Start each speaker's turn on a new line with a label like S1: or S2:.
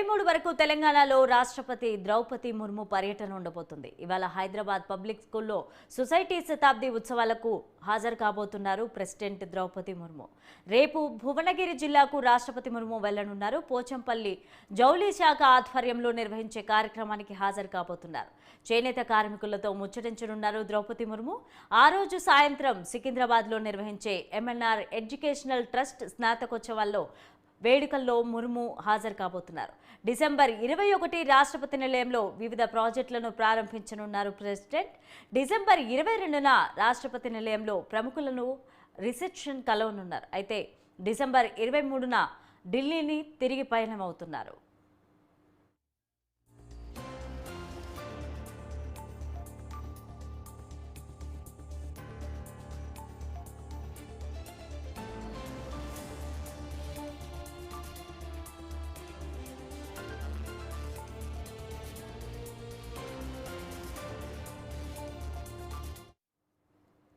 S1: 23 వరకు తెలంగాణలో రాష్ట్రపతి ద్రౌపది ముర్ము పర్యటన ఉండబోతుంది. ఇవాళ హైదరాబాద్ పబ్లిక్ స్కూల్లో సొసైటీ శతాబ్ది ఉత్సవాలకు హాజరు కాబోతున్నారు ప్రెసిడెంట్ ద్రౌపది ముర్ము. రేపు భువనగిరి జిల్లాకు రాష్ట్రపతి ముర్ము వెళ్లనున్నారు. పోచంపల్లి జౌళి శాఖ ఆధ్వర్యంలో నిర్వహించే కార్యక్రమానికి హాజరు కాబోతున్నారు. చేనేత కార్మికులతో ముచ్చటించనున్నారు ద్రౌపది ముర్ము. ఆ రోజు సాయంత్రం సికింద్రాబాద్లో నిర్వహించే ఎంఎన్ఆర్ ఎడ్యుకేషనల్ ట్రస్ట్ స్నాతకోత్సవాల్లో వేడుకల్లో ముర్ము హాజరు కాబోతున్నారు. డిసెంబర్ 21 రాష్ట్రపతి నిలయంలో వివిధ ప్రాజెక్టులను ప్రారంభించనున్నారు ప్రెసిడెంట్. డిసెంబర్ 22న రాష్ట్రపతి నిలయంలో ప్రముఖులను రిసెప్షన్ కలవనున్నారు. అయితే డిసెంబర్ 23న ఢిల్లీని తిరిగి పయనమవుతున్నారు.